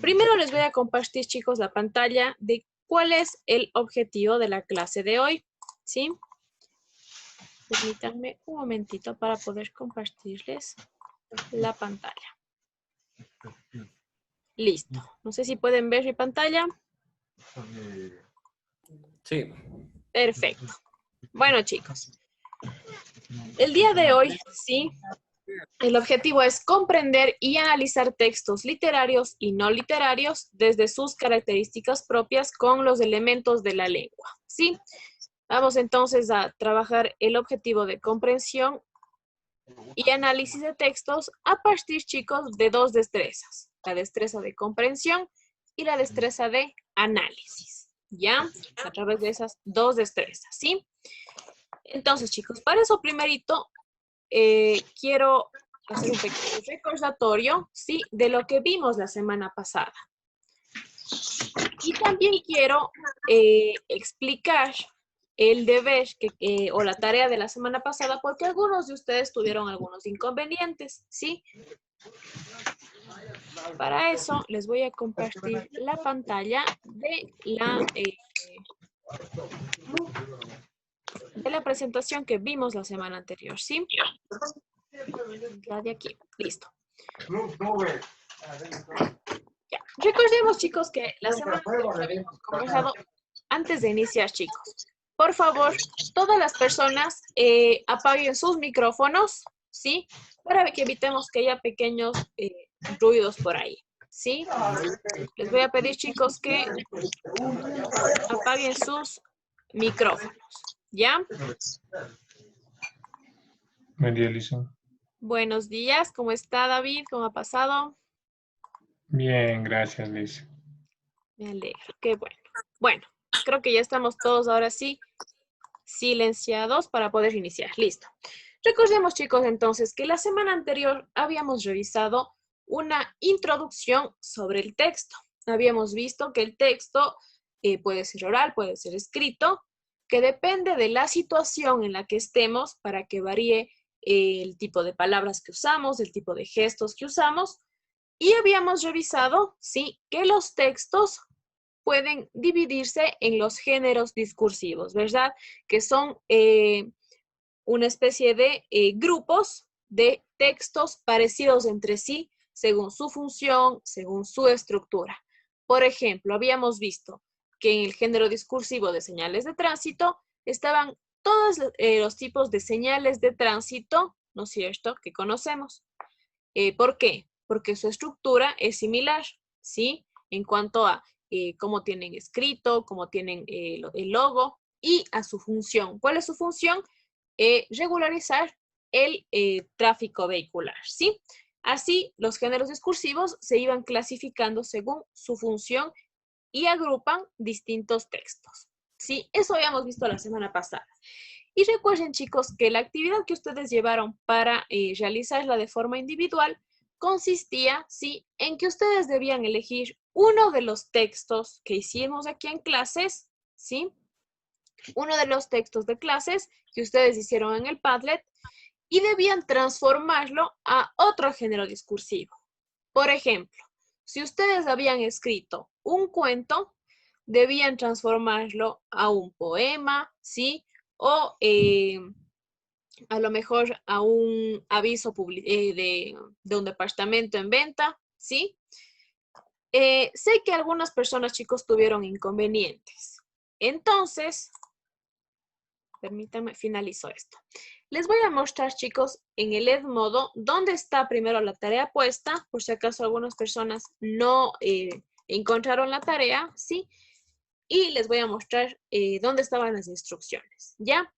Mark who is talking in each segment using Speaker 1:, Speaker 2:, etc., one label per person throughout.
Speaker 1: Primero les voy a compartir, chicos, la pantalla de cuál es el objetivo de la clase de hoy, ¿sí? Permítanme un momentito para poder compartirles la pantalla. Listo. No sé si pueden ver mi pantalla.
Speaker 2: Sí.
Speaker 1: Perfecto. Bueno, chicos. El día de hoy, sí, el objetivo es comprender y analizar textos literarios y no literarios desde sus características propias con los elementos de la lengua, ¿sí? Vamos entonces a trabajar el objetivo de comprensión y análisis de textos a partir, chicos, de dos destrezas. La destreza de comprensión y la destreza de análisis, ¿ya? A través de esas dos destrezas, ¿sí? Entonces, chicos, para eso primerito quiero hacer un pequeño recordatorio, ¿sí? De lo que vimos la semana pasada. Y también quiero explicar el deber o la tarea de la semana pasada porque algunos de ustedes tuvieron algunos inconvenientes, ¿sí? Para eso les voy a compartir la pantalla de la presentación que vimos la semana anterior, ¿sí? La de aquí, listo. Ya. Recordemos, chicos, que la semana anterior habíamos conversado antes de iniciar, chicos. Por favor, todas las personas apaguen sus micrófonos, ¿sí? Para que evitemos que haya pequeños ruidos por ahí, ¿sí? Les voy a pedir, chicos, que apaguen sus micrófonos, ¿ya?
Speaker 3: Buen día, Lisa.
Speaker 1: Buenos días, ¿cómo está, David? ¿Cómo ha pasado?
Speaker 3: Bien, gracias, Lisa.
Speaker 1: Me alegro, qué bueno. Bueno, creo que ya estamos todos ahora sí silenciados para poder iniciar. Listo. Recordemos, chicos, entonces, que la semana anterior habíamos revisado una introducción sobre el texto. Habíamos visto que el texto puede ser oral, puede ser escrito, que depende de la situación en la que estemos para que varíe el tipo de palabras que usamos, el tipo de gestos que usamos. Y habíamos revisado, sí, que los textos pueden dividirse en los géneros discursivos, ¿verdad? Que son una especie de grupos de textos parecidos entre sí según su función, según su estructura. Por ejemplo, habíamos visto que en el género discursivo de señales de tránsito estaban todos los tipos de señales de tránsito, ¿no es cierto?, que conocemos. ¿Por qué? Porque su estructura es similar, ¿sí? En cuanto a cómo tienen escrito, cómo tienen el logo y a su función. ¿Cuál es su función? Regularizar el tráfico vehicular, ¿sí? Así, los géneros discursivos se iban clasificando según su función y agrupan distintos textos, ¿sí? Eso habíamos visto la semana pasada. Y recuerden, chicos, que la actividad que ustedes llevaron para realizarla de forma individual consistía, ¿sí?, en que ustedes debían elegir uno de los textos que hicimos aquí en clases, ¿sí? Uno de los textos de clases que ustedes hicieron en el Padlet y debían transformarlo a otro género discursivo. Por ejemplo, si ustedes habían escrito un cuento, debían transformarlo a un poema, ¿sí? O a lo mejor a un aviso de un departamento en venta, ¿sí? Sé que algunas personas, chicos, tuvieron inconvenientes. Entonces, permítanme, finalizo esto. Les voy a mostrar, chicos, en el Edmodo, dónde está primero la tarea puesta, por si acaso algunas personas no encontraron la tarea, ¿sí? Y les voy a mostrar dónde estaban las instrucciones, ¿ya?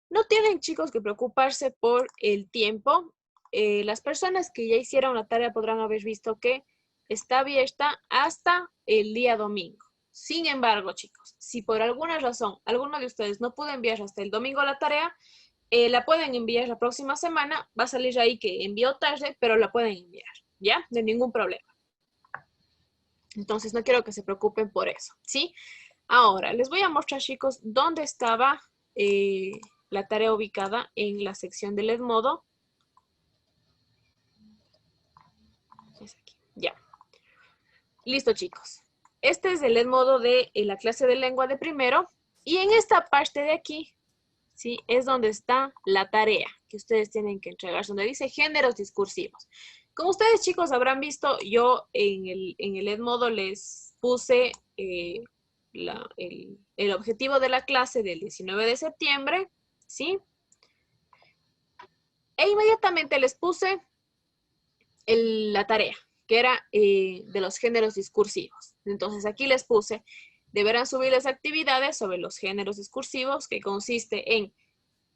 Speaker 1: No tienen, chicos, que preocuparse por el tiempo. Las personas que ya hicieron la tarea podrán haber visto que está abierta hasta el día domingo. Sin embargo, chicos, si por alguna razón alguno de ustedes no pudo enviar hasta el domingo la tarea, la pueden enviar la próxima semana. Va a salir ahí que envió tarde, pero la pueden enviar, ¿ya? De ningún problema. Entonces, no quiero que se preocupen por eso, ¿sí? Ahora, les voy a mostrar, chicos, dónde estaba la tarea ubicada en la sección del Edmodo. Es aquí, ya. Listo, chicos. Este es el Edmodo de la clase de lengua de primero. Y en esta parte de aquí, ¿sí? Es donde está la tarea que ustedes tienen que entregar, donde dice géneros discursivos. Como ustedes, chicos, habrán visto, yo en el Edmodo les puse el objetivo de la clase del 19 de septiembre, ¿sí? E inmediatamente les puse la tarea, que era de los géneros discursivos. Entonces aquí les puse, deberán subir las actividades sobre los géneros discursivos, que consiste en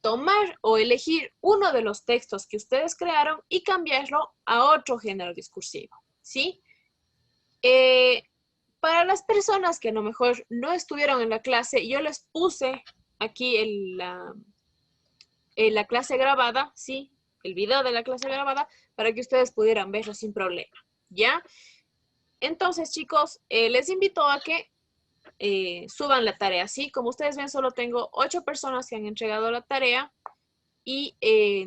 Speaker 1: tomar o elegir uno de los textos que ustedes crearon y cambiarlo a otro género discursivo, ¿sí? Para las personas que a lo mejor no estuvieron en la clase, yo les puse aquí la clase grabada, ¿sí? El video de la clase grabada para que ustedes pudieran verlo sin problema, ¿ya? Entonces, chicos, les invito a que suban la tarea, ¿sí? Como ustedes ven, solo tengo 8 personas que han entregado la tarea y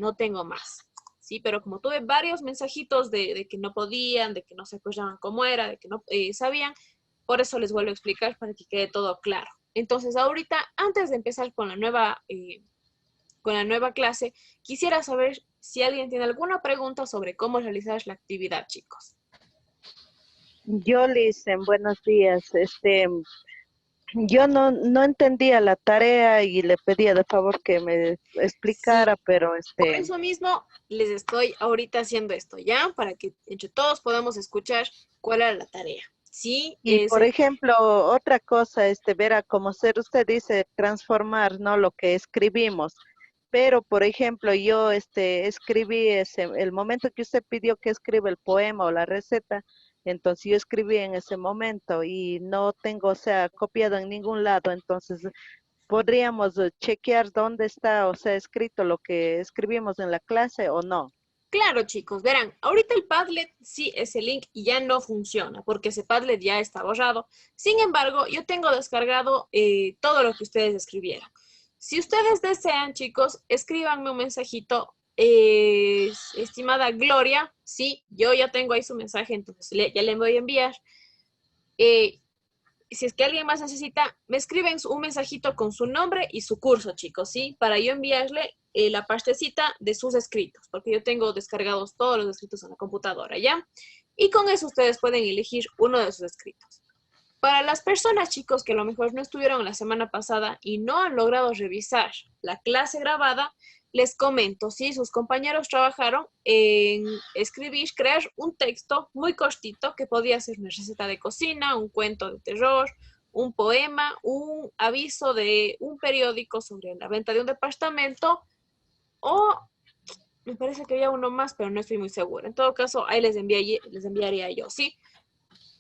Speaker 1: no tengo más, ¿sí? Pero como tuve varios mensajitos de que no podían, de que no se acordaban cómo era, de que no sabían, por eso les vuelvo a explicar para que quede todo claro. Entonces, ahorita, antes de empezar con la nueva clase, quisiera saber si alguien tiene alguna pregunta sobre cómo realizar la actividad, chicos.
Speaker 2: Yo, Licen, buenos días. Yo no entendía la tarea y le pedía de favor que me
Speaker 1: Sí,
Speaker 2: explicara, pero
Speaker 1: por eso mismo les estoy ahorita haciendo esto, ¿ya? Para que entre todos podamos escuchar cuál era la tarea. Sí,
Speaker 2: y por ejemplo, otra cosa, verá, como ser usted dice, transformar, ¿no? Lo que escribimos. Pero, por ejemplo, yo escribí el momento que usted pidió que escriba el poema o la receta, entonces yo escribí en ese momento y no tengo, o sea, copiado en ningún lado, entonces podríamos chequear dónde está, o sea, escrito lo que escribimos en la clase o no.
Speaker 1: claro, chicos, verán, ahorita el Padlet sí, ese link ya no funciona porque ese Padlet ya está borrado. Sin embargo, yo tengo descargado todo lo que ustedes escribieron. Si ustedes desean, chicos, escríbanme un mensajito. Estimada Gloria, sí, yo ya tengo ahí su mensaje, entonces ya le voy a enviar. Eh, si es que alguien más necesita, me escriben un mensajito con su nombre y su curso, chicos, ¿sí? Para yo enviarle la partecita de sus escritos, porque yo tengo descargados todos los escritos en la computadora, ¿ya? Y con eso ustedes pueden elegir uno de sus escritos. Para las personas, chicos, que a lo mejor no estuvieron la semana pasada y no han logrado revisar la clase grabada, les comento, sí, sus compañeros trabajaron en escribir, crear un texto muy cortito que podía ser una receta de cocina, un cuento de terror, un poema, un aviso de un periódico sobre la venta de un departamento o me parece que había uno más, pero no estoy muy segura. En todo caso, ahí les enviaría yo, ¿sí?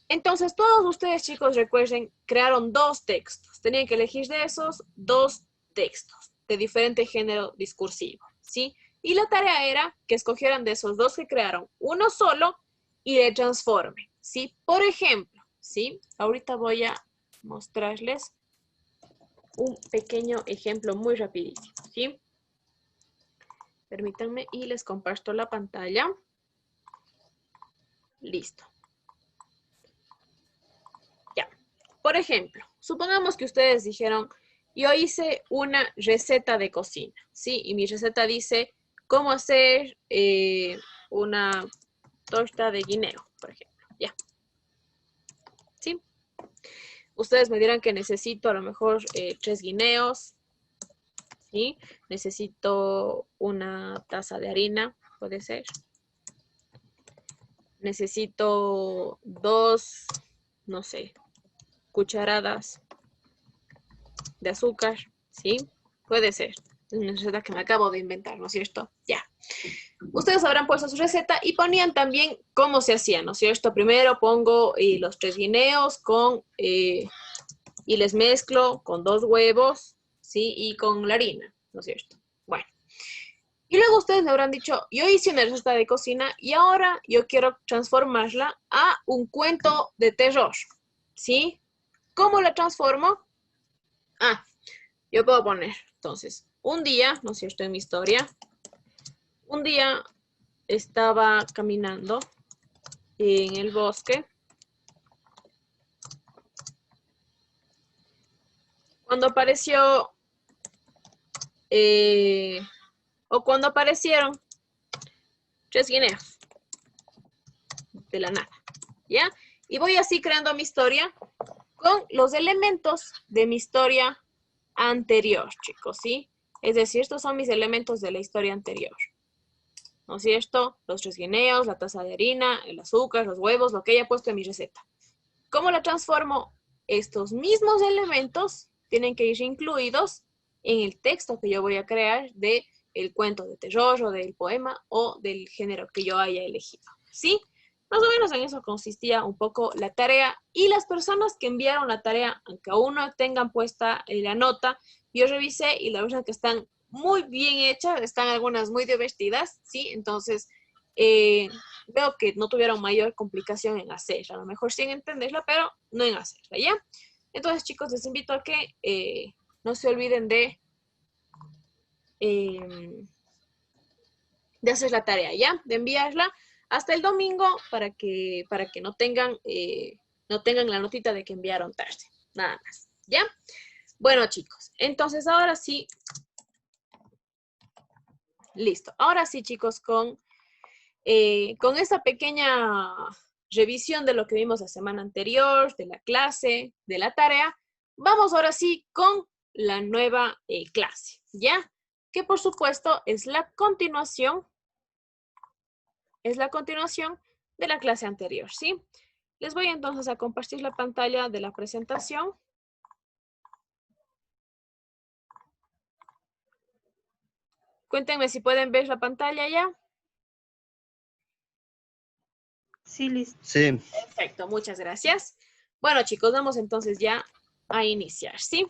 Speaker 1: Entonces, todos ustedes, chicos, recuerden, crearon 2 textos. Tenían que elegir de esos 2 textos de diferente género discursivo, ¿sí? Y la tarea era que escogieran de esos 2 que crearon uno solo y le transformen, ¿sí? Por ejemplo, ¿sí? Ahorita voy a mostrarles un pequeño ejemplo muy rapidísimo, ¿sí? Permítanme y les comparto la pantalla. Listo. Ya. Por ejemplo, supongamos que ustedes dijeron, yo hice una receta de cocina, ¿sí? Y mi receta dice cómo hacer una torta de guineo, por ejemplo, ya. ¿Sí? Ustedes me dirán que necesito a lo mejor 3 guineos, ¿sí? Necesito una taza de harina, puede ser. Necesito 2, no sé, cucharadas de azúcar, ¿sí? Puede ser. Es una receta que me acabo de inventar, ¿no es cierto? Ya. Ustedes habrán puesto su receta y ponían también cómo se hacía, ¿no es cierto? Primero pongo los 3 guineos y les mezclo con 2 huevos, ¿sí? Y con la harina, ¿no es cierto? Bueno. Y luego ustedes me habrán dicho, yo hice una receta de cocina y ahora yo quiero transformarla a un cuento de terror, ¿sí? ¿Cómo la transformo? Ah, yo puedo poner, entonces, un día, ¿no es cierto? En mi historia, un día estaba caminando en el bosque Cuando apareció, o cuando aparecieron 3 guineos de la nada, ¿ya? Y voy así creando mi historia con los elementos de mi historia anterior, chicos, ¿sí? Es decir, estos son mis elementos de la historia anterior, ¿no es cierto? Los 3 guineos, la taza de harina, el azúcar, los huevos, lo que haya puesto en mi receta. ¿Cómo la transformo? Estos mismos elementos tienen que ir incluidos en el texto que yo voy a crear de el cuento de terror o del poema o del género que yo haya elegido, ¿sí? Más o menos en eso consistía un poco la tarea, y las personas que enviaron la tarea, aunque aún no tengan puesta la nota, yo revisé y la verdad que están muy bien hechas, están algunas muy divertidas, ¿sí? Entonces, veo que no tuvieron mayor complicación en hacerla. A lo mejor sí en entenderla, pero no en hacerla, ¿ya? Entonces, chicos, les invito a que no se olviden de hacer la tarea, ¿ya? De enviarla hasta el domingo para que no tengan la notita de que enviaron tarde. Nada más, ¿ya? Bueno, chicos, entonces ahora sí. Listo. Ahora sí, chicos, con esta pequeña revisión de lo que vimos la semana anterior, de la clase, de la tarea, vamos ahora sí con la nueva clase, ¿ya? Que por supuesto es la continuación de la clase anterior, ¿sí? Les voy entonces a compartir la pantalla de la presentación. Cuéntenme si pueden ver la pantalla ya.
Speaker 4: Sí, listo.
Speaker 2: Sí.
Speaker 1: Perfecto, muchas gracias. Bueno, chicos, vamos entonces ya a iniciar, ¿sí?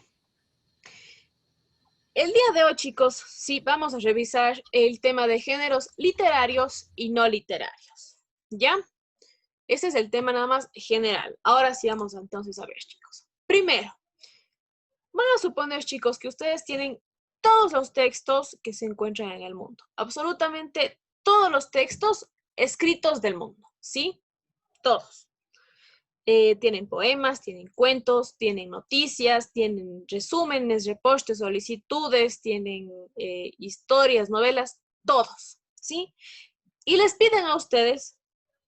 Speaker 1: El día de hoy, chicos, sí, vamos a revisar el tema de géneros literarios y no literarios, ¿ya? Ese es el tema nada más general. Ahora sí vamos entonces a ver, chicos. Primero, van a suponer, chicos, que ustedes tienen todos los textos que se encuentran en el mundo. Absolutamente todos los textos escritos del mundo, ¿sí? Todos. Tienen poemas, tienen cuentos, tienen noticias, tienen resúmenes, reportes, solicitudes, tienen historias, novelas, todos, ¿sí? Y les piden a ustedes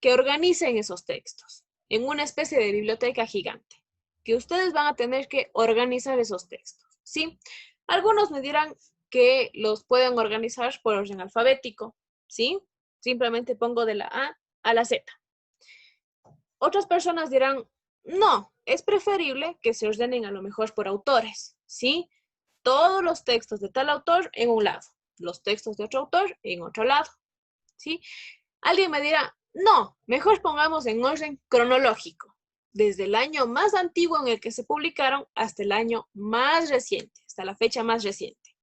Speaker 1: que organicen esos textos en una especie de biblioteca gigante, que ustedes van a tener que organizar esos textos, ¿sí? Algunos me dirán que los pueden organizar por orden alfabético, ¿sí? Simplemente pongo de la A a la Z. Otras personas dirán, no, es preferible que se ordenen a lo mejor por autores, ¿sí? Todos los textos de tal autor en un lado, los textos de otro autor en otro lado, ¿sí? Alguien me dirá, no, mejor pongamos en orden cronológico, desde el año más antiguo en el que se publicaron hasta el año más reciente, hasta la fecha más reciente,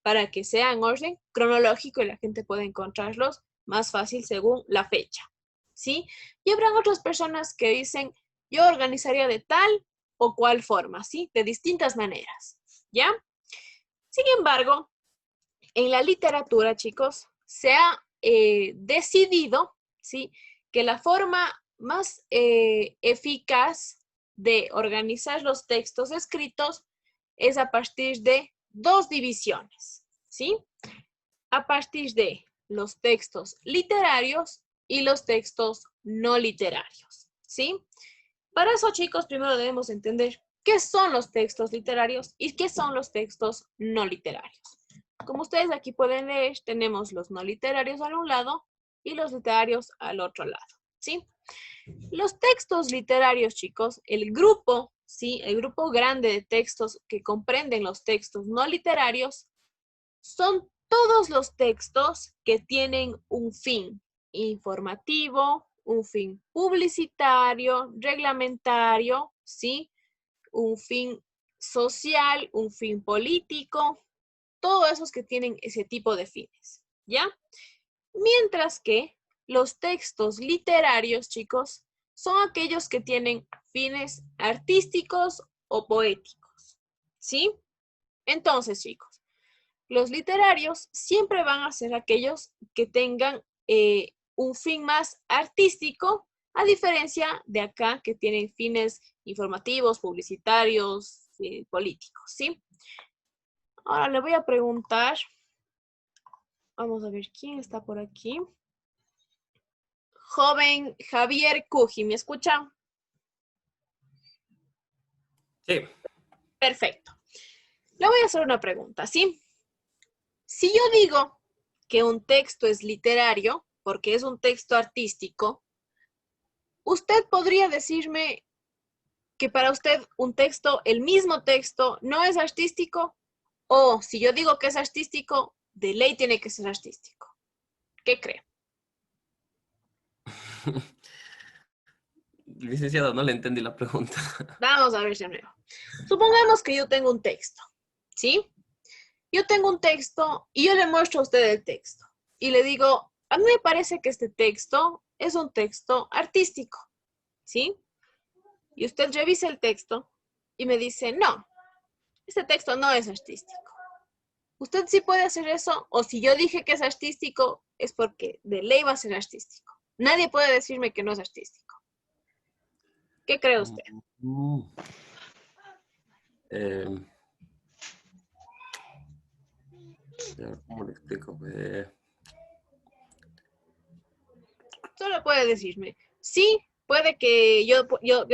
Speaker 1: para que sea en orden cronológico y la gente pueda encontrarlos más fácil según la fecha, ¿sí? Y habrán otras personas que dicen, yo organizaría de tal o cual forma, ¿sí? De distintas maneras, ¿ya? Sin embargo, en la literatura, chicos, se ha decidido, ¿sí? Que la forma más eficaz de organizar los textos escritos es a partir de 2 divisiones, ¿sí? A partir de los textos literarios y los textos no literarios, ¿sí? Para eso, chicos, primero debemos entender qué son los textos literarios y qué son los textos no literarios. Como ustedes aquí pueden leer, tenemos los no literarios al un lado y los literarios al otro lado, ¿sí? Los textos literarios, chicos, el grupo, ¿sí? El grupo grande de textos que comprenden los textos no literarios son todos los textos que tienen un fin informativo, un fin publicitario, reglamentario, ¿sí? Un fin social, un fin político, todos esos que tienen ese tipo de fines, ¿ya? Mientras que los textos literarios, chicos, son aquellos que tienen fines artísticos o poéticos, ¿sí? Entonces, chicos, los literarios siempre van a ser aquellos que tengan un fin más artístico, a diferencia de acá que tienen fines informativos, publicitarios, políticos, ¿sí? Ahora le voy a preguntar, vamos a ver quién está por aquí. Joven Javier Cuji, ¿me escucha?
Speaker 5: Sí.
Speaker 1: Perfecto. Le voy a hacer una pregunta, ¿sí? Si yo digo que un texto es literario, porque es un texto artístico, ¿usted podría decirme que para usted un texto, el mismo texto, no es artístico? O si yo digo que es artístico, de ley tiene que ser artístico. ¿Qué cree?
Speaker 5: Licenciado, no le entendí la pregunta.
Speaker 1: Vamos a ver de nuevo. Supongamos que yo tengo un texto, ¿sí? Yo tengo un texto y yo le muestro a usted el texto. Y le digo, a mí me parece que este texto es un texto artístico, ¿sí? Y usted revisa el texto y me dice, no, este texto no es artístico. ¿Usted sí puede hacer eso? O si yo dije que es artístico, es porque de ley va a ser artístico. Nadie puede decirme que no es artístico. ¿Qué cree usted?
Speaker 5: ¿Cómo le explico?
Speaker 1: Solo puede decirme, sí, puede que yo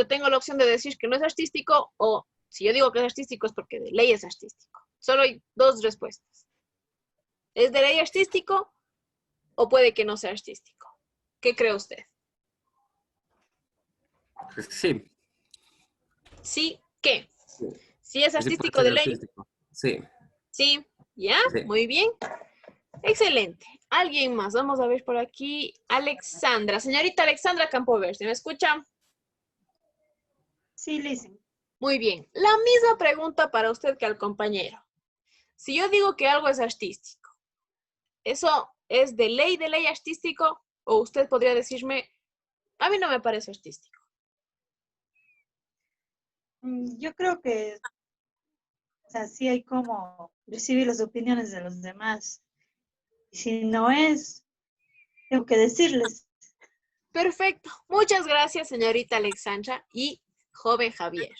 Speaker 1: tengo la opción de decir que no es artístico, o si yo digo que es artístico es porque de ley es artístico. Solo hay dos respuestas. ¿Es de ley artístico o puede que no sea artístico? ¿Qué cree usted?
Speaker 5: Sí.
Speaker 1: ¿Sí? ¿Qué?
Speaker 5: Sí.
Speaker 1: ¿Sí es
Speaker 5: Sí puede
Speaker 1: artístico
Speaker 5: ser
Speaker 1: de ley?
Speaker 5: artístico. Sí.
Speaker 1: Sí. ¿Ya?
Speaker 5: Sí.
Speaker 1: Muy bien. Excelente. ¿Alguien más? Vamos a ver por aquí. Alexandra. Señorita Alexandra Campoverde, ¿me escucha?
Speaker 4: Sí, listen.
Speaker 1: Muy bien. La misma pregunta para usted que al compañero. Si yo digo que algo es artístico, ¿eso es de ley artístico? ¿O usted podría decirme, a mí no me parece artístico?
Speaker 4: Yo creo que, o sea, sí hay como recibir las opiniones de los demás. Y si no es, tengo que decirles.
Speaker 1: Perfecto. Muchas gracias, señorita Alexandra y joven Javier.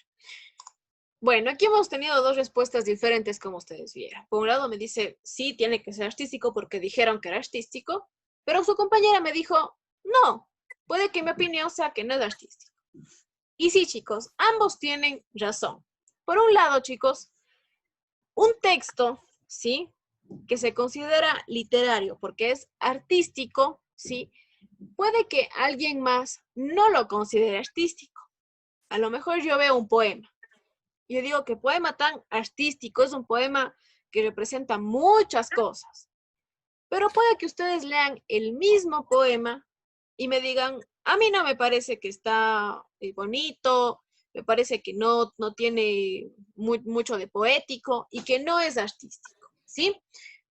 Speaker 1: Bueno, aquí hemos tenido dos respuestas diferentes, como ustedes vieron. Por un lado me dice, sí, tiene que ser artístico porque dijeron que era artístico, pero su compañera me dijo, no, puede que mi opinión sea que no es artístico. Y sí, chicos, ambos tienen razón. Por un lado, chicos, un texto, ¿sí? Que se considera literario porque es artístico, ¿sí? Puede que alguien más no lo considere artístico. A lo mejor yo veo un poema. Yo digo que poema tan artístico es un poema que representa muchas cosas. Pero puede que ustedes lean el mismo poema y me digan, a mí no me parece que está bonito, me parece que no tiene mucho de poético y que no es artístico, ¿sí?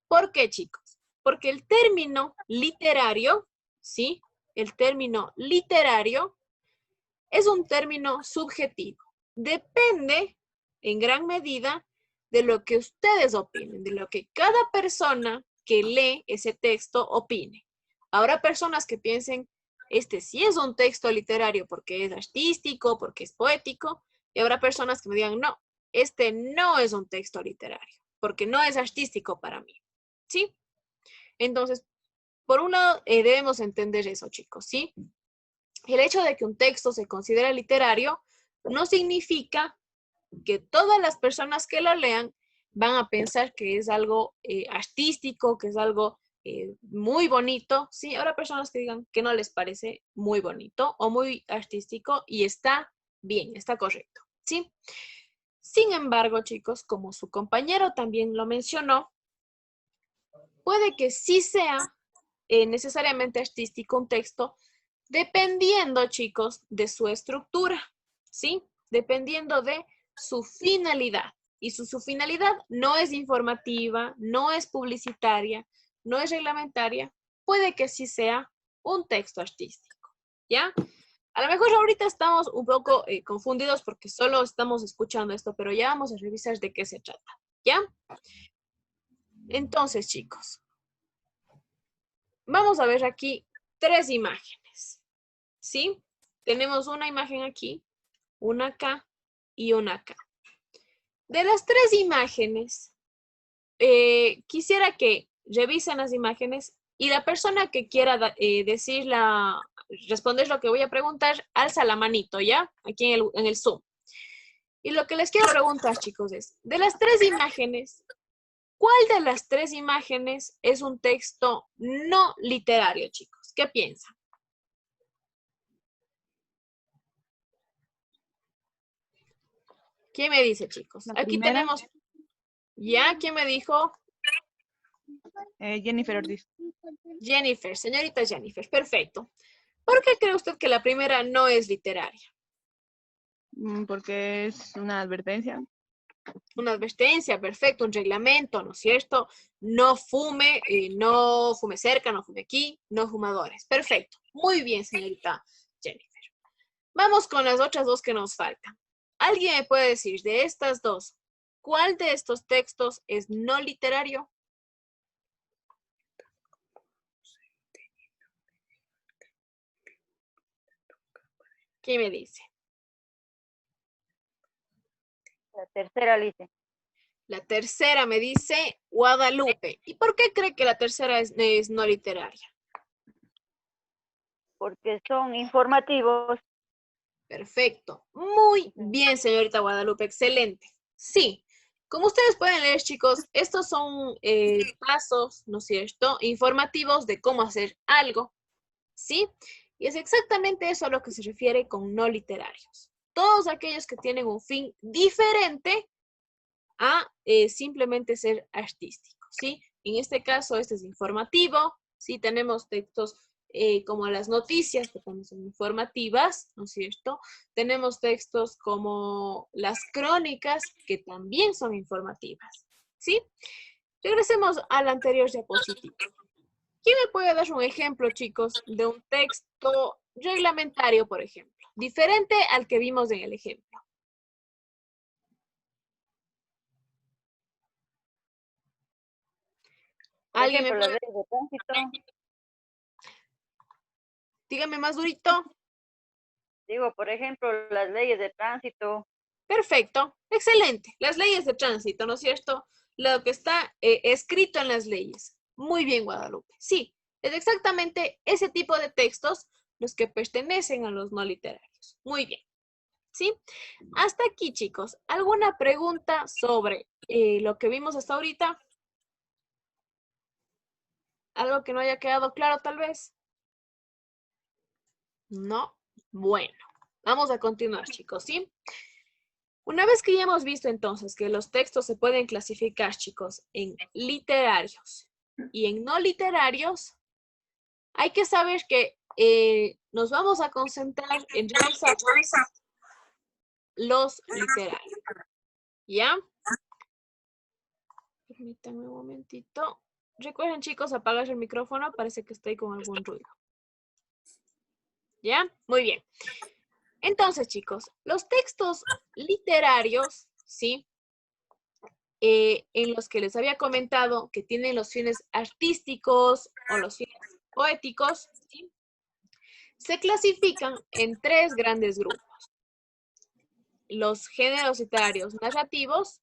Speaker 1: ¿Por qué, chicos? Porque el término literario, ¿sí? El término literario es un término subjetivo. Depende en gran medida de lo que ustedes opinen, de lo que cada persona que lee ese texto opine. Habrá personas que piensen, este sí es un texto literario porque es artístico, porque es poético, y habrá personas que me digan, no, este no es un texto literario, porque no es artístico para mí, ¿sí? Entonces, por un lado, debemos entender eso, chicos, ¿sí? El hecho de que un texto se considere literario no significa que todas las personas que lo lean van a pensar que es algo artístico, que es algo muy bonito. Sí, habrá personas que digan que no les parece muy bonito o muy artístico y está bien, está correcto. ¿Sí? Sin embargo, chicos, como su compañero también lo mencionó, puede que sí sea necesariamente artístico un texto, dependiendo, chicos, de su estructura, ¿sí? Dependiendo de su finalidad. Y su finalidad no es informativa, no es publicitaria, no es reglamentaria, puede que sí sea un texto artístico, ¿ya? A lo mejor ahorita estamos un poco confundidos porque solo estamos escuchando esto, pero ya vamos a revisar de qué se trata, ¿ya? Entonces, chicos, vamos a ver aquí 3 imágenes, ¿sí? Tenemos una imagen aquí, una acá y una acá. De las tres imágenes, quisiera que revisen las imágenes y la persona que quiera responder lo que voy a preguntar, alza la manito, ¿ya? Aquí en el Zoom. Y lo que les quiero preguntar, chicos, es, de las tres imágenes, ¿cuál de las tres imágenes es un texto no literario, chicos? ¿Qué piensan? ¿Quién me dice, chicos?
Speaker 6: La
Speaker 1: Aquí
Speaker 6: primera.
Speaker 1: tenemos, ¿ya? ¿Quién me dijo?
Speaker 6: Jennifer Ortiz.
Speaker 1: Jennifer, señorita Jennifer, perfecto. ¿Por qué cree usted que la primera no es literaria?
Speaker 6: Porque es una advertencia.
Speaker 1: Una advertencia, perfecto, un reglamento, ¿no es cierto? No fume cerca, no fume aquí, no fumadores. Perfecto. Muy bien, señorita Jennifer. Vamos con las otras dos que nos faltan. ¿Alguien me puede decir de estas dos, cuál de estos textos es no literario? ¿Quién me dice?
Speaker 7: La tercera, Alicia.
Speaker 1: La tercera me dice Guadalupe. ¿Y por qué cree que la tercera es no literaria?
Speaker 7: Porque son informativos.
Speaker 1: Perfecto. Muy bien, señorita Guadalupe. Excelente. Sí. Como ustedes pueden leer, chicos, estos son pasos, ¿no es cierto?, informativos de cómo hacer algo. ¿Sí? Y es exactamente eso a lo que se refiere con no literarios. Todos aquellos que tienen un fin diferente a simplemente ser artístico, ¿sí? En este caso, este es informativo, ¿sí? Tenemos textos como las noticias, que también son informativas, ¿no es cierto? Tenemos textos como las crónicas, que también son informativas, ¿sí? Regresemos a la anterior diapositiva. ¿Quién me puede dar un ejemplo, chicos, de un texto reglamentario, por ejemplo, diferente al que vimos en el ejemplo?
Speaker 7: Por
Speaker 1: ¿Alguien
Speaker 7: ejemplo,
Speaker 1: me
Speaker 7: las
Speaker 1: puede...
Speaker 7: leyes de tránsito.
Speaker 1: Dígame más durito.
Speaker 7: Digo, por ejemplo, las leyes de tránsito.
Speaker 1: Perfecto, excelente. Las leyes de tránsito, ¿no es cierto? Lo que está escrito en las leyes. Muy bien, Guadalupe. Sí, es exactamente ese tipo de textos los que pertenecen a los no literarios. Muy bien. ¿Sí? Hasta aquí, chicos. ¿Alguna pregunta sobre lo que vimos hasta ahorita? ¿Algo que no haya quedado claro, tal vez? No. Bueno, vamos a continuar, chicos, ¿sí? Una vez que ya hemos visto entonces que los textos se pueden clasificar, chicos, en literarios y en no literarios, hay que saber que nos vamos a concentrar en revisar los literarios. ¿Ya? Permítanme un momentito. Recuerden, chicos, apagar el micrófono. Parece que estoy con algún ruido. ¿Ya? Muy bien. Entonces, chicos, los textos literarios, ¿sí? En los que les había comentado que tienen los fines artísticos o los fines poéticos, ¿sí? Se clasifican en tres grandes grupos. Los géneros literarios narrativos,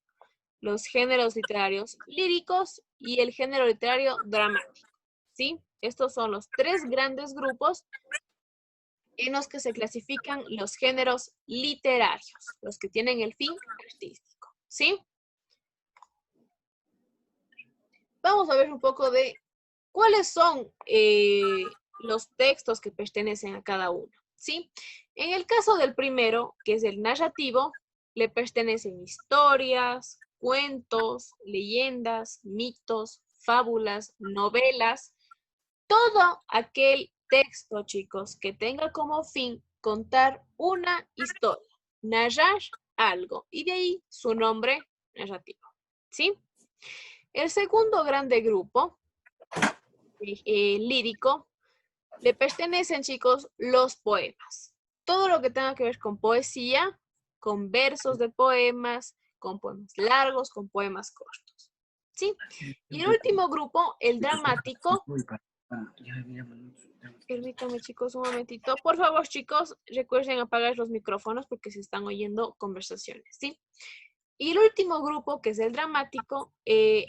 Speaker 1: los géneros literarios líricos y el género literario dramático, ¿sí? Estos son los tres grandes grupos en los que se clasifican los géneros literarios, los que tienen el fin artístico, ¿sí? Vamos a ver un poco de cuáles son los textos que pertenecen a cada uno, ¿sí? En el caso del primero, que es el narrativo, le pertenecen historias, cuentos, leyendas, mitos, fábulas, novelas, todo aquel texto, chicos, que tenga como fin contar una historia, narrar algo, y de ahí su nombre narrativo, ¿sí? El segundo grande grupo lírico le pertenecen, chicos, los poemas. Todo lo que tenga que ver con poesía, con versos de poemas, con poemas largos, con poemas cortos. ¿Sí? Y el último grupo, el dramático. Permítanme, chicos, un momentito. Por favor, chicos, recuerden apagar los micrófonos porque se están oyendo conversaciones, ¿sí? Y el último grupo, que es el dramático,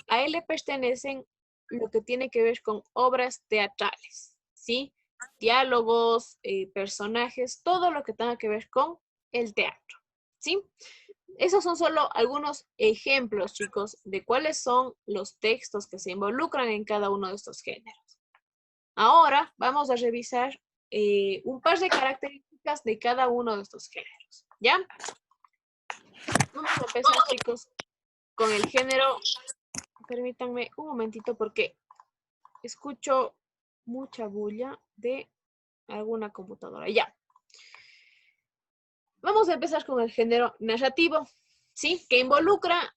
Speaker 1: a él le pertenecen lo que tiene que ver con obras teatrales, ¿sí? Diálogos, personajes, todo lo que tenga que ver con el teatro, ¿sí? Esos son solo algunos ejemplos, chicos, de cuáles son los textos que se involucran en cada uno de estos géneros. Ahora vamos a revisar un par de características de cada uno de estos géneros, ¿ya? Vamos a empezar, chicos, con el género. Permítanme un momentito porque escucho mucha bulla de alguna computadora. Ya. Vamos a empezar con el género narrativo, ¿sí? Que involucra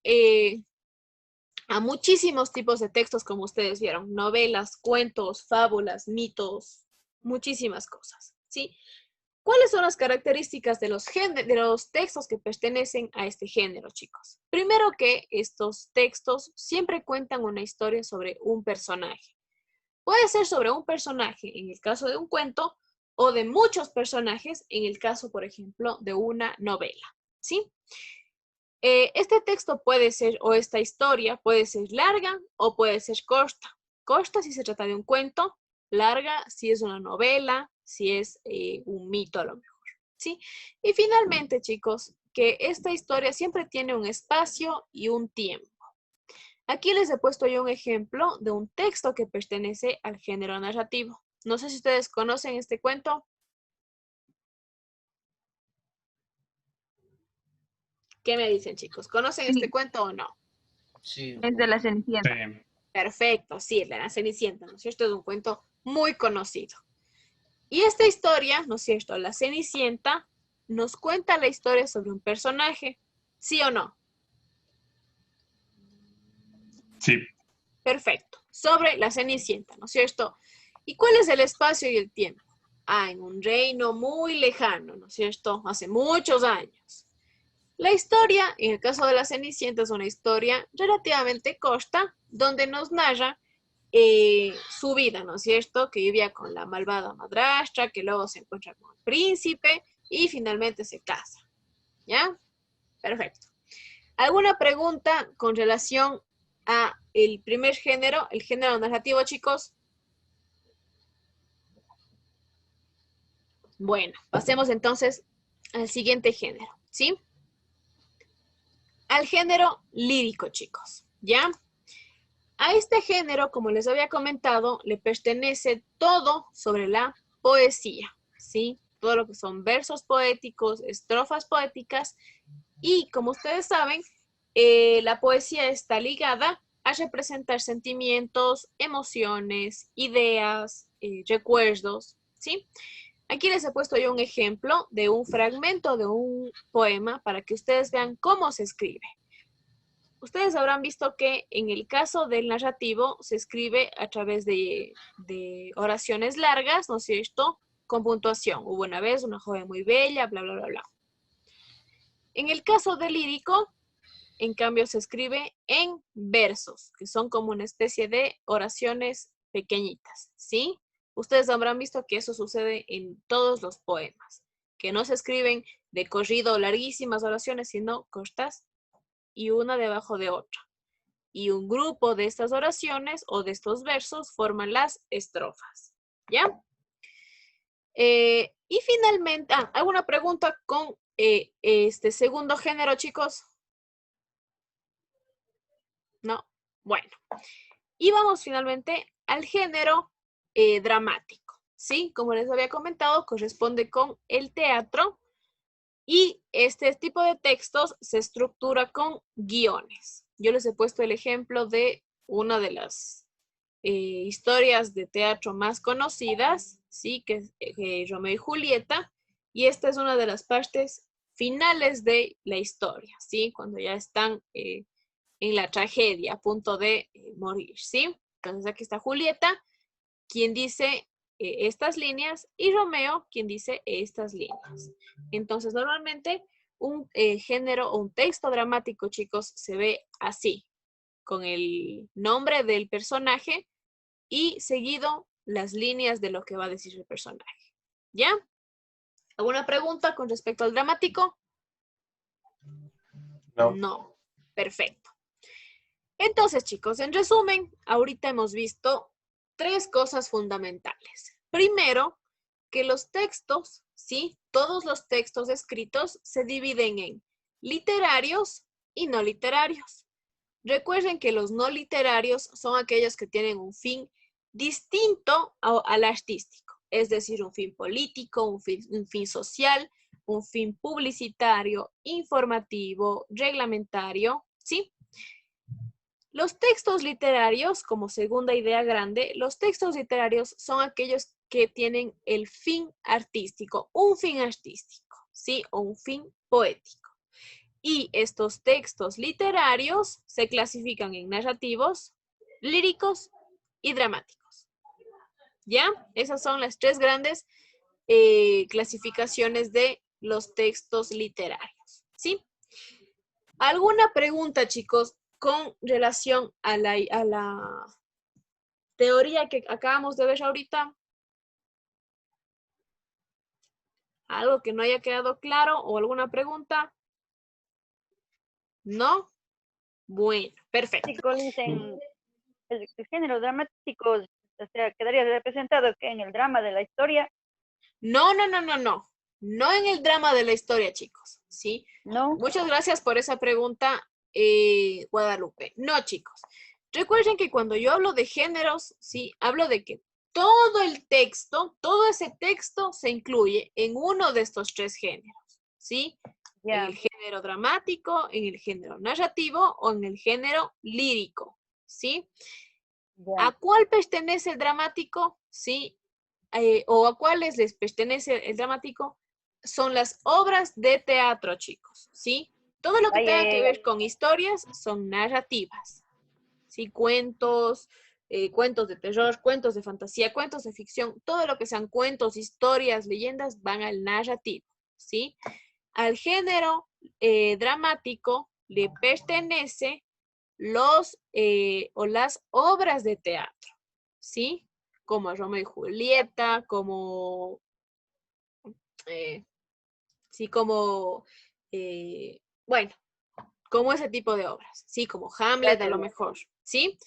Speaker 1: a muchísimos tipos de textos, como ustedes vieron. Novelas, cuentos, fábulas, mitos, muchísimas cosas, ¿sí? ¿Cuáles son las características de los textos que pertenecen a este género, chicos? Primero que estos textos siempre cuentan una historia sobre un personaje. Puede ser sobre un personaje en el caso de un cuento o de muchos personajes en el caso, por ejemplo, de una novela, ¿sí? Este texto puede ser, o esta historia puede ser larga o puede ser corta. Corta si se trata de un cuento, larga si es una novela, si es un mito a lo mejor, ¿sí? Y finalmente, chicos, que esta historia siempre tiene un espacio y un tiempo. Aquí les he puesto yo un ejemplo de un texto que pertenece al género narrativo. No sé si ustedes conocen este cuento. ¿Qué me dicen, chicos? ¿Conocen este cuento o no?
Speaker 6: Sí.
Speaker 8: Es de la Cenicienta.
Speaker 3: Sí.
Speaker 1: Perfecto, sí, la Cenicienta, ¿no es cierto? Es un cuento muy conocido. Y esta historia, ¿no es cierto? La Cenicienta nos cuenta la historia sobre un personaje, ¿sí o no?
Speaker 3: Sí.
Speaker 1: Perfecto, sobre la Cenicienta, ¿no es cierto? ¿Y cuál es el espacio y el tiempo? Ah, en un reino muy lejano, ¿no es cierto? Hace muchos años. La historia, en el caso de la Cenicienta, es una historia relativamente corta, donde nos narra su vida, ¿no es cierto? Que vivía con la malvada madrastra, que luego se encuentra con el príncipe y finalmente se casa. ¿Ya? Perfecto. ¿Alguna pregunta con relación a el primer género, el género narrativo, chicos? Bueno, pasemos entonces al siguiente género, ¿sí? Al género lírico, chicos, ¿ya? A este género, como les había comentado, le pertenece todo sobre la poesía, ¿sí? Todo lo que son versos poéticos, estrofas poéticas, y como ustedes saben, la poesía está ligada a representar sentimientos, emociones, ideas, recuerdos, ¿sí? Aquí les he puesto yo un ejemplo de un fragmento de un poema para que ustedes vean cómo se escribe. Ustedes habrán visto que en el caso del narrativo se escribe a través de oraciones largas, ¿no es cierto? Con puntuación. Hubo una vez una joven muy bella, bla, bla, bla, bla. En el caso del lírico, en cambio, se escribe en versos, que son como una especie de oraciones pequeñitas, ¿sí? Ustedes habrán visto que eso sucede en todos los poemas, que no se escriben de corrido larguísimas oraciones, sino cortas y una debajo de otra. Y un grupo de estas oraciones o de estos versos forman las estrofas, ¿ya? Y finalmente, ¿alguna pregunta con este segundo género, chicos? No. Bueno. Y vamos finalmente al género dramático, ¿sí? Como les había comentado, corresponde con el teatro y este tipo de textos se estructura con guiones. Yo les he puesto el ejemplo de una de las historias de teatro más conocidas, ¿sí? Que es Romeo y Julieta, y esta es una de las partes finales de la historia, ¿sí? Cuando ya están en la tragedia, a punto de morir, ¿sí? Entonces aquí está Julieta, quien dice estas líneas, y Romeo, quien dice estas líneas. Entonces, normalmente un género o un texto dramático, chicos, se ve así, con el nombre del personaje y seguido las líneas de lo que va a decir el personaje. ¿Ya? ¿Alguna pregunta con respecto al dramático?
Speaker 3: No.
Speaker 1: No. Perfecto. Entonces, chicos, en resumen, ahorita hemos visto 3 cosas fundamentales. Primero, que los textos, ¿sí? Todos los textos escritos se dividen en literarios y no literarios. Recuerden que los no literarios son aquellos que tienen un fin distinto al artístico, es decir, un fin político, un fin social, un fin publicitario, informativo, reglamentario, ¿sí? Los textos literarios, como segunda idea grande, los textos literarios son aquellos que tienen el fin artístico, un fin artístico, ¿sí? O un fin poético. Y estos textos literarios se clasifican en narrativos, líricos y dramáticos. ¿Ya? Esas son las 3 grandes clasificaciones de los textos literarios, ¿sí? ¿Alguna pregunta, chicos, con relación a la teoría que acabamos de ver ahorita? ¿Algo que no haya quedado claro o alguna pregunta? ¿No? Bueno, perfecto.
Speaker 7: Chicos, dicen, el género dramático, o sea, quedaría representado que en el drama de la historia,
Speaker 1: No. No en el drama de la historia, chicos, ¿sí?
Speaker 7: ¿no?
Speaker 1: Muchas gracias por esa pregunta, Guadalupe. No, chicos. Recuerden que cuando yo hablo de géneros, ¿sí? Hablo de que todo el texto, todo ese texto se incluye en uno de estos 3 géneros, ¿sí?
Speaker 7: Ya.
Speaker 1: En el género dramático, en el género narrativo o en el género lírico, ¿sí?
Speaker 7: Ya.
Speaker 1: ¿A cuál pertenece el dramático? ¿Sí? ¿O a cuáles les pertenece el dramático? Son las obras de teatro, chicos, ¿sí? Todo lo que tenga que ver con historias son narrativas, ¿sí? Cuentos, cuentos de terror, cuentos de fantasía, cuentos de ficción, todo lo que sean cuentos, historias, leyendas, van al narrativo, ¿sí? Al género dramático le pertenece los o las obras de teatro, ¿sí? Como Romeo y Julieta, como, sí, como, bueno, como ese tipo de obras, ¿sí? Como Hamlet a lo mejor, ¿sí?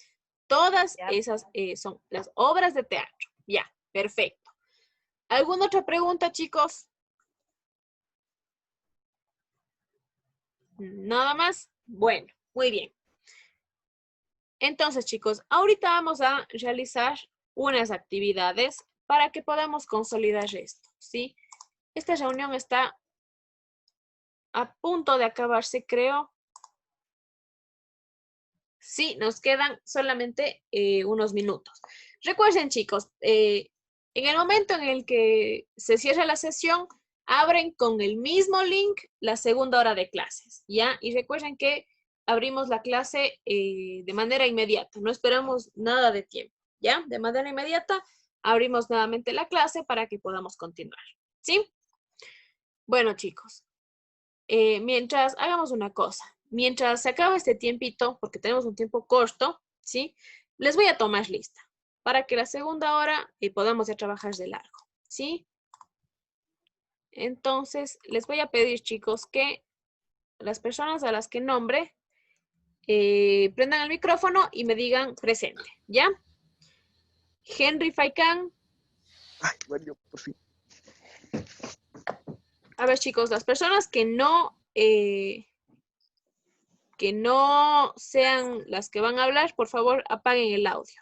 Speaker 1: Todas esas son las obras de teatro. Ya, perfecto. ¿Alguna otra pregunta, chicos? ¿Nada más? Bueno, muy bien. Entonces, chicos, ahorita vamos a realizar unas actividades para que podamos consolidar esto, ¿sí? Esta reunión está a punto de acabarse, creo. Sí, nos quedan solamente unos minutos. Recuerden, chicos, en el momento en el que se cierra la sesión, abren con el mismo link la segunda hora de clases, ¿ya? Y recuerden que abrimos la clase de manera inmediata, no esperamos nada de tiempo, ¿ya? De manera inmediata abrimos nuevamente la clase para que podamos continuar, ¿sí? Bueno, chicos, mientras hagamos una cosa, mientras se acaba este tiempito, porque tenemos un tiempo corto, ¿sí? Les voy a tomar lista para que la segunda hora podamos ya trabajar de largo, ¿sí? Entonces, les voy a pedir, chicos, que las personas a las que nombre prendan el micrófono y me digan presente, ¿ya? Henry Faikán.
Speaker 6: Ay, Mario, por fin.
Speaker 1: A ver, chicos, las personas que no sean las que van a hablar, por favor, apaguen el audio,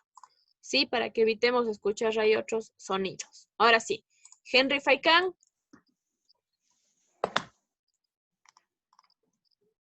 Speaker 1: ¿sí? Para que evitemos escuchar ahí otros sonidos. Ahora sí, Henry Faikán.